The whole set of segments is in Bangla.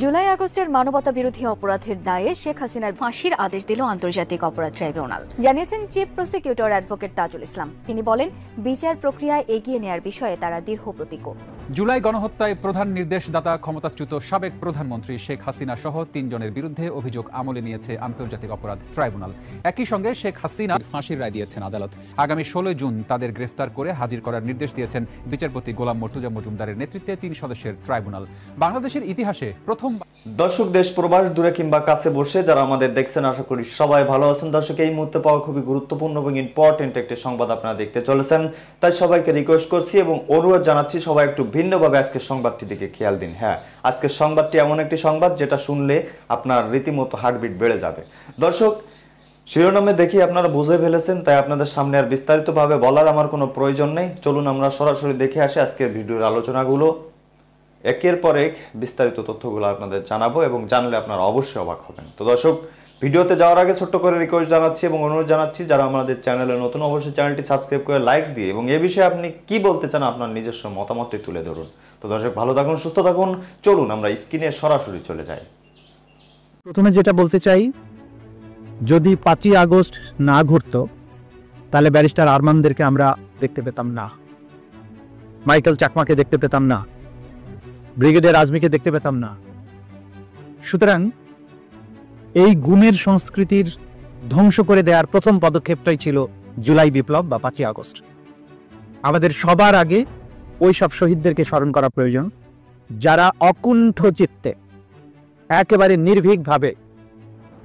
জুলাই আগস্টের মানবতা বিরোধী অপরাধের দায়ে শেখ হাসিনার ফাঁসির আদেশ দিল আন্তর্জাতিক অপরাধ ট্রাইব্যুনাল, জানিয়েছেন chief prosecutor advocate Tajul Islam. তিনি বলেন, বিচার প্রক্রিয়া এগিয়ে নেয়ার বিষয়ে তারা দৃঢ় প্রতিজ্ঞ। জুলাই গণহত্যায় প্রধান নির্দেশদাতা ক্ষমতাচ্যুত সাবেক প্রধানমন্ত্রী শেখ হাসিনা সহ ৩ জনের বিরুদ্ধে অভিযোগ আমলে নিয়েছে আন্তর্জাতিক অপরাধ ট্রাইব্যুনাল। একই সঙ্গে শেখ হাসিনার ফাঁসির রায় দিয়েছেন আদালত। আগামী ১৬ জুন তাদের গ্রেফতার করে হাজির করার নির্দেশ দিয়েছেন বিচারপতি গোলাম মর্তুজা মজুমদারের নেতৃত্বে ৩ সদস্যের ট্রাইব্যুনাল। বাংলাদেশের ইতিহাসে প্রথম দর্শক, দেশ প্রবাস দূরে কিংবা কাছে বসে যারা আমাদের দেখছেন, আশা করি সবাই ভালো আছেন। দর্শক, এই মুহূর্তে পাওয়া খুবই গুরুত্বপূর্ণ এবং ইম্পর্টেন্ট একটি সংবাদ আপনারা দেখতে চলেছেন, তাই সবাইকে রিকোয়েস্ট করছি এবং অনুরোধ জানাচ্ছি সবাই একটু ভিন্নভাবে আজকের সংবাদটির দিকে খেয়াল দিন। হ্যাঁ, আজকের সংবাদটি এমন একটি সংবাদ যেটা শুনলে আপনার রীতিমতো হার্টবিট বেড়ে যাবে। দর্শক, শিরোনামে দেখি আপনারা বুঝে ফেলেছেন, তাই আপনাদের সামনে আর বিস্তারিতভাবে বলার আমার কোনো প্রয়োজন নেই। চলুন আমরা সরাসরি দেখে আসি আজকের ভিডিওর আলোচনাগুলো। একের পর এক বিস্তারিত তথ্যগুলো আপনাদের জানাবো এবং জানলে আপনারা অবশ্যই অবাক হবেন। তো দর্শক, ভিডিওতে যাওয়ার আগে ছোট্ট করে রিকোয়েস্ট জানাচ্ছি এবং অনুরোধ জানাচ্ছি, যারা আমাদের চ্যানেলে নতুন অবশ্যই চ্যানেলটি সাবস্ক্রাইব করে লাইক দিয়ে এবং এ বিষয়ে আপনি কি বলতে চান আপনার নিজস্ব মতামতটি তুলে ধরুন। তো দর্শক, ভালো থাকুন, সুস্থ থাকুন। চলুন আমরা স্ক্রিনে সরাসরি চলে যাই। প্রথমে যেটা বলতে চাই, যদি ৫ই আগস্ট না ঘটতো তাহলে ব্যারিস্টার আরমানদেরকে আমরা দেখতে পেতাম না, মাইকেল চাকমাকে দেখতে পেতাম না, ব্রিগেডিয়ার আজমিকে দেখতে পেতাম না। সুতরাং এই গুমের সংস্কৃতির ধ্বংস করে দেওয়ার প্রথম পদক্ষেপটাই ছিল জুলাই বিপ্লব বা ৫ই আগস্ট। আমাদের সবার আগে ওই সব শহীদদেরকে স্মরণ করা প্রয়োজন, যারা অকুণ্ঠ চিত্তে একেবারে নির্ভীকভাবে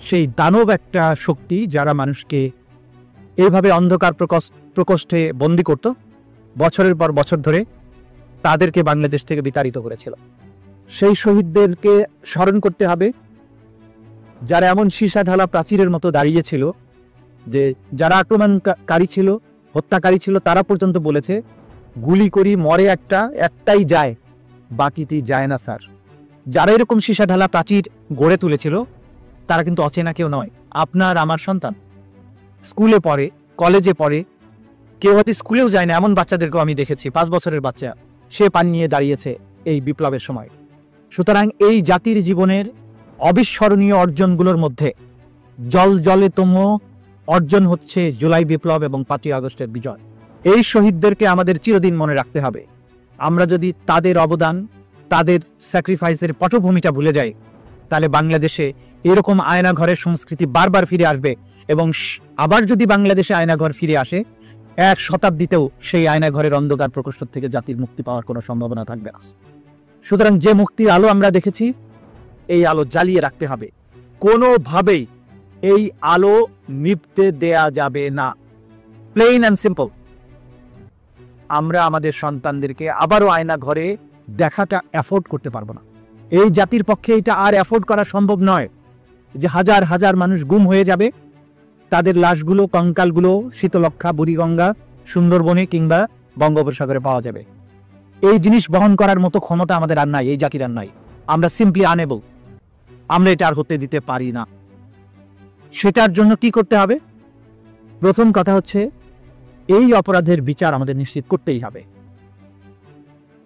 সেই দানব একটা শক্তি যারা মানুষকে এইভাবে অন্ধকার প্রকোষ্ঠে বন্দী করত বছরের পর বছর ধরে, তাদেরকে বাংলাদেশ থেকে বিতাড়িত করেছিল। সেই শহীদদেরকে স্মরণ করতে হবে, যারা এমন সীসা ঢালা প্রাচীরের মতো দাঁড়িয়েছিল যে যারা আক্রমণকারী ছিল, হত্যাকারী ছিল, তারা পর্যন্ত বলেছে গুলি করি মরে একটাই যায়, বাকিটি যায় না স্যার। যারা এরকম সীসা ঢালা প্রাচীর গড়ে তুলেছিল তারা কিন্তু অচেনা কেউ নয়, আপনার আমার সন্তান। স্কুলে পড়ে, কলেজে পড়ে, কেউ হয়তো স্কুলেও যায় না, এমন বাচ্চাদেরকেও আমি দেখেছি। 5 বছরের বাচ্চা, সে পান নিয়ে দাঁড়িয়েছে এই বিপ্লবের সময়। সুতরাং এই জাতির জীবনের অবিস্মরণীয় অর্জনগুলোর মধ্যে জলজলেতম অর্জন হচ্ছে জুলাই বিপ্লব এবং ৫ই আগস্টের বিজয়। এই শহীদদেরকে আমাদের চিরদিন মনে রাখতে হবে। আমরা যদি তাদের অবদান, তাদের স্যাক্রিফাইসের পটভূমিটা ভুলে যাই, তাহলে বাংলাদেশে এরকম আয়নাঘরের সংস্কৃতি বারবার ফিরে আসবে এবং আবার যদি বাংলাদেশে আয়নাঘর ফিরে আসে, 1 শতাব্দীতেও সেই আয়নাঘরের অন্ধকার প্রকোষ্ঠ থেকে জাতির মুক্তি পাওয়ার কোনো সম্ভাবনা থাকবে না। সুতরাং যে মুক্তির আলো আমরা দেখেছি, এই আলো জ্বালিয়ে রাখতে হবে, কোনোভাবেই এই আলো নিভতে দেয়া যাবে না। Plain and simple. আমরা আমাদের সন্তানদেরকে আবারও আয়নাঘরে দেখাটা অ্যাফোর্ড করতে পারবো না। এই জাতির পক্ষে এটা আর অ্যাফোর্ড করা সম্ভব নয় যে হাজার হাজার মানুষ গুম হয়ে যাবে, তাদের লাশগুলো, কঙ্কালগুলো শীতলক্ষা, বুড়িগঙ্গা, সুন্দরবনে কিংবা বঙ্গোপসাগরে পাওয়া যাবে। এই জিনিস বহন করার মতো ক্ষমতা আমাদের আর নাই, এই জাতির আর নাই। আমরা সিম্পলি আনএবল, আমরা এটা আর হতে দিতে পারি না। সেটার জন্য কি করতে হবে? প্রথম কথা হচ্ছে, এই অপরাধের বিচার আমাদের নিশ্চিত করতেই হবে।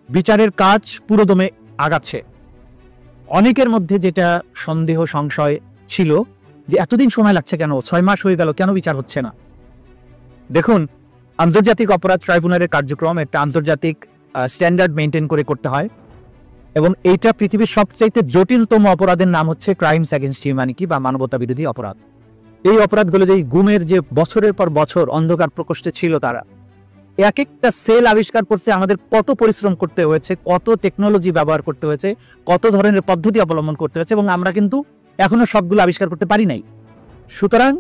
বিচারের কাজ পুরোদমে আগাচ্ছে। অনেকের মধ্যে যেটা সন্দেহ, সংশয় ছিল যে এতদিন সময় লাগছে কেন, 6 মাস হয়ে গেল, কেন বিচার হচ্ছে না? দেখুন, আন্তর্জাতিক অপরাধ ট্রাইব্যুনালের কার্যক্রম একটা আন্তর্জাতিক স্ট্যান্ডার্ড মেনটেন করে করতে হয় এবং এইটা পৃথিবীর সবচাইতে জটিলতম অপরাধের নাম হচ্ছে ক্রাইমস অ্যাগেনস্ট হিউম্যানিটি বা মানবতা বিরোধী অপরাধ। এই অপরাধগুলো যে গুমের যে বছরের পর বছর অন্ধকার প্রকোষ্ঠে ছিল, তারা এক একটা সেল আবিষ্কার করতে আমাদের কত পরিশ্রম করতে হয়েছে, কত টেকনোলজি ব্যবহার করতে হয়েছে, কত ধরনের পদ্ধতি অবলম্বন করতে হয়েছে, এবং আমরা কিন্তু এখনো সবগুলো আবিষ্কার করতে পারি নাই। সুতরাং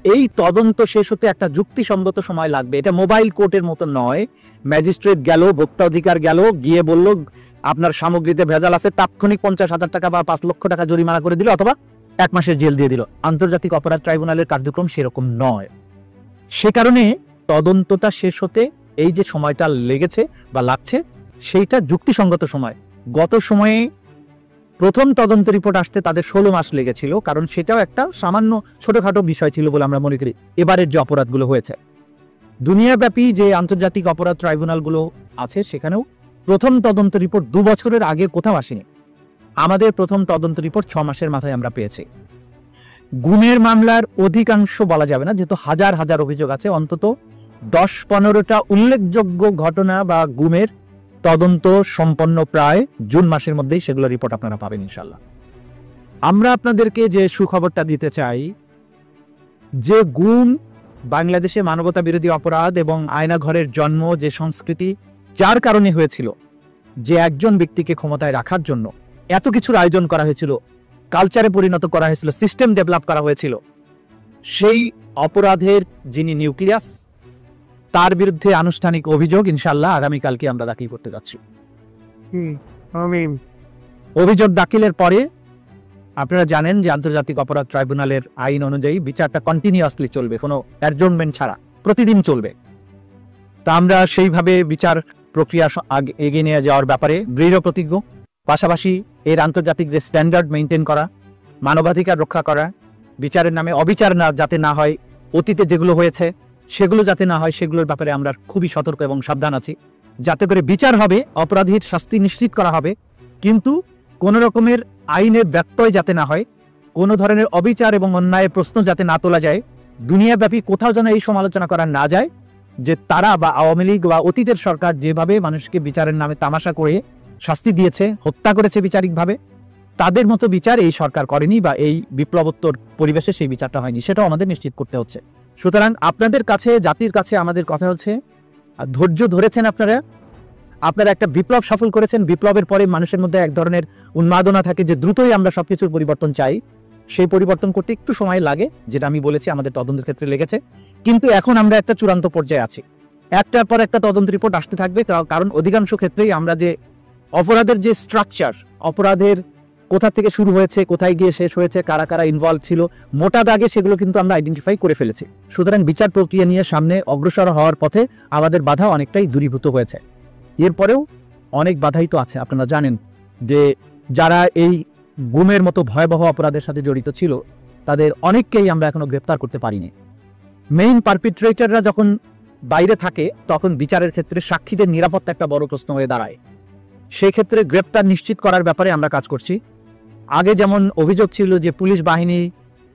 এই তদন্ত শেষ হতে একটা যুক্তিসঙ্গত সময় লাগবে। এটা মোবাইল কোর্টের মতো নয়, ম্যাজিস্ট্রেট গেল, ভোক্তা অধিকার গেল, গিয়ে বলল আপনার সামগ্রীতে ভেজাল আছে, তাৎক্ষণিক 50,000 টাকা বা 5 লক্ষ টাকা জরিমানা করে দিল অথবা 1 মাসের জেল দিয়ে দিল। আন্তর্জাতিক অপরাধ ট্রাইব্যুনালের কার্যক্রম সেরকম নয়। সে কারণে তদন্তটা শেষ হতে এই যে সময়টা লেগেছে বা লাগছে, সেইটা যুক্তিসঙ্গত সময়। গত সময়ে প্রথম তদন্ত রিপোর্ট আসতে তাদের 16 মাস লেগেছিল, কারণ সেটাও একটা সামান্য ছোটখাটো বিষয় ছিল বলে আমরা মনে করি। এবারের যে অপরাধগুলো হয়েছে, দুনিয়াব্যাপী যে আন্তর্জাতিক অপরাধ ট্রাইব্যুনালগুলো আছে, সেখানেও প্রথম তদন্ত রিপোর্ট 2 বছরের আগে কোথাও আসেনি। আমাদের প্রথম তদন্ত রিপোর্ট 6 মাসের মাথায় আমরা পেয়েছি। গুমের মামলার অধিকাংশ বলা যাবে না, যেহেতু হাজার হাজার অভিযোগ আছে, অন্তত 10-15টা উল্লেখযোগ্য ঘটনা বা গুমের তদন্ত সম্পন্ন প্রায় জুন মাসের মধ্যেই, সেগুলো রিপোর্ট আপনারা পাবেন ইনশাল্লাহ। আমরা আপনাদেরকে যে সুখবরটা দিতে চাই, যে গুম বাংলাদেশে মানবতা বিরোধী অপরাধ এবং আয়নাঘরের জন্ম, যে সংস্কৃতি যার কারণে হয়েছিল, যে একজন ব্যক্তিকে ক্ষমতায় রাখার জন্য এত কিছুর আয়োজন করা হয়েছিল, কালচারে পরিণত করা হয়েছিল, সিস্টেম ডেভেলপ করা হয়েছিল, সেই অপরাধের যিনি নিউক্লিয়াস, তার বিরুদ্ধে আনুষ্ঠানিক অভিযোগ ইনশাল্লাহ আগামীকালকে আমরা দাখিল করতে যাচ্ছি। অভিযোগ দাখিলের পরে আপনারা জানেন যে আন্তর্জাতিক অপরাধ ট্রাইব্যুনালের আইন অনুযায়ী বিচারটা কন্টিনিউয়াসলি চলবে, কোনো অ্যাডজর্নমেন্ট ছাড়া প্রতিদিন চলবে। তা আমরা সেইভাবে বিচার প্রক্রিয়া এগিয়ে নিয়ে যাওয়ার ব্যাপারে দৃঢ় প্রতিজ্ঞ। পাশাপাশি এর আন্তর্জাতিক যে স্ট্যান্ডার্ড মেনটেন করা, মানবাধিকার রক্ষা করা, বিচারের নামে অবিচার যাতে না হয়, অতীতে যেগুলো হয়েছে সেগুলো যাতে না হয়, সেগুলোর ব্যাপারে আমরা খুবই সতর্ক এবং সাবধান আছি, যাতে করে বিচার হবে, অপরাধীর শাস্তি নিশ্চিত করা হবে, কিন্তু কোনো রকমের আইনের ব্যত্যয় যাতে না হয়, কোনো ধরনের অবিচার এবং অন্যায়ের প্রশ্ন যাতে না তোলা যায়, দুনিয়াব্যাপী কোথাও যেন এই সমালোচনা করা না যায় যে তারা বা আওয়ামী লীগ বা অতীতের সরকার যেভাবে মানুষকে বিচারের নামে তামাশা করে শাস্তি দিয়েছে, হত্যা করেছে বিচারিকভাবে, তাদের মতো বিচার এই সরকার করেনি বা এই বিপ্লবোত্তর পরিবেশে সেই বিচারটা হয়নি, সেটাও আমাদের নিশ্চিত করতে হচ্ছে। সুতরাং আপনাদের কাছে, জাতির কাছে আমাদের কথা হচ্ছে, ধৈর্য ধরেছেন আপনারা একটা বিপ্লব সফল করেছেন। বিপ্লবের পরে মানুষের মধ্যে এক ধরনের উন্মাদনা থাকে যে দ্রুতই আমরা সবকিছুর পরিবর্তন চাই, সেই পরিবর্তন করতে একটু সময় লাগে, যেটা আমি বলেছি আমাদের তদন্তের ক্ষেত্রে লেগেছে। কিন্তু এখন আমরা একটা চূড়ান্ত পর্যায়ে আছি, একটার পর একটা তদন্ত রিপোর্ট আসতে থাকবে, কারণ অধিকাংশ ক্ষেত্রেই আমরা যে অপরাধের যে স্ট্রাকচার, অপরাধের কোথা থেকে শুরু হয়েছে, কোথায় গিয়ে শেষ হয়েছে, কারা কারা ইনভলভ ছিল, মোটা দাগে সেগুলো কিন্তু আমরা আইডেন্টিফাই করে ফেলেছি। সুতরাং বিচার প্রক্রিয়া নিয়ে সামনে অগ্রসর হওয়ার পথে আমাদের বাধা অনেকটাই দূরীভূত হয়েছে। এরপরেও অনেক বাধাই তো আছে। আপনারা জানেন যে যারা এই গুমের মতো ভয়াবহ অপরাধের সাথে জড়িত ছিল, তাদের অনেককেই আমরা এখনো গ্রেপ্তার করতে পারিনি। মেইন পারপিট্রেটররা যখন বাইরে থাকে, তখন বিচারের ক্ষেত্রে সাক্ষীদের নিরাপত্তা একটা বড় প্রশ্ন হয়ে দাঁড়ায়। সেই ক্ষেত্রে গ্রেপ্তার নিশ্চিত করার ব্যাপারে আমরা কাজ করছি। আগে যেমন অভিযোগ ছিল যে পুলিশ বাহিনী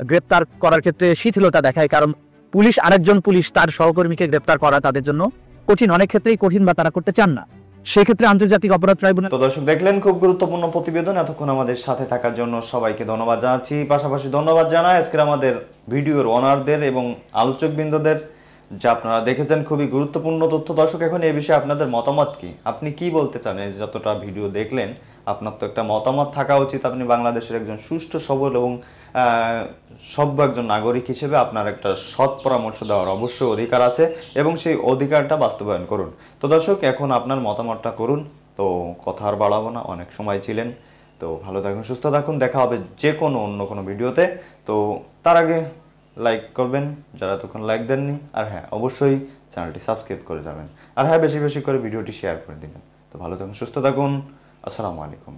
গ্রেপ্তার করার ক্ষেত্রে শিথিলতা দেখায়, কারণ পুলিশ আরেকজন পুলিশ তার সহকর্মীকে গ্রেপ্তার করা তাদের জন্য কঠিন, অনেক ক্ষেত্রেই কঠিন বা তারা করতে চান না। সেক্ষেত্রে আন্তর্জাতিক অপরাধ ট্রাইব্যুনাল। তো দর্শক দেখলেন খুব গুরুত্বপূর্ণ প্রতিবেদন। এতক্ষণ আমাদের সাথে থাকার জন্য সবাইকে ধন্যবাদ জানাচ্ছি। পাশাপাশি ধন্যবাদ জানাই আজকের আমাদের ভিডিওর ওনারদের এবং আলোচকবৃন্দদের, যা আপনারা দেখেছেন খুবই গুরুত্বপূর্ণ তথ্য। দর্শক এখন এই বিষয়ে আপনাদের মতামত কি? আপনি কি বলতে চান? এই যতটা ভিডিও দেখলেন, আপনার তো একটা মতামত থাকা উচিত। আপনি বাংলাদেশের একজন সুষ্ঠু, সবল এবং সভ্য একজন নাগরিক হিসেবে আপনার একটা সৎ পরামর্শ দেওয়ার অবশ্যই অধিকার আছে এবং সেই অধিকারটা বাস্তবায়ন করুন। তো দর্শক এখন আপনার মতামতটা করুন। তো কথা আর বাড়াবো না, অনেক সময় ছিলেন। তো ভালো থাকুন, সুস্থ থাকুন, দেখা হবে যে কোনো অন্য কোনো ভিডিওতে। তো তার আগে লাইক করবেন যারা তখন লাইক দেননি, আর হ্যাঁ অবশ্যই চ্যানেলটি সাবস্ক্রাইব করে যাবেন, আর হ্যাঁ বেশি বেশি করে ভিডিওটি শেয়ার করে দিবেন। তো ভালো থাকুন, সুস্থ থাকুন, আসসালামু আলাইকুম।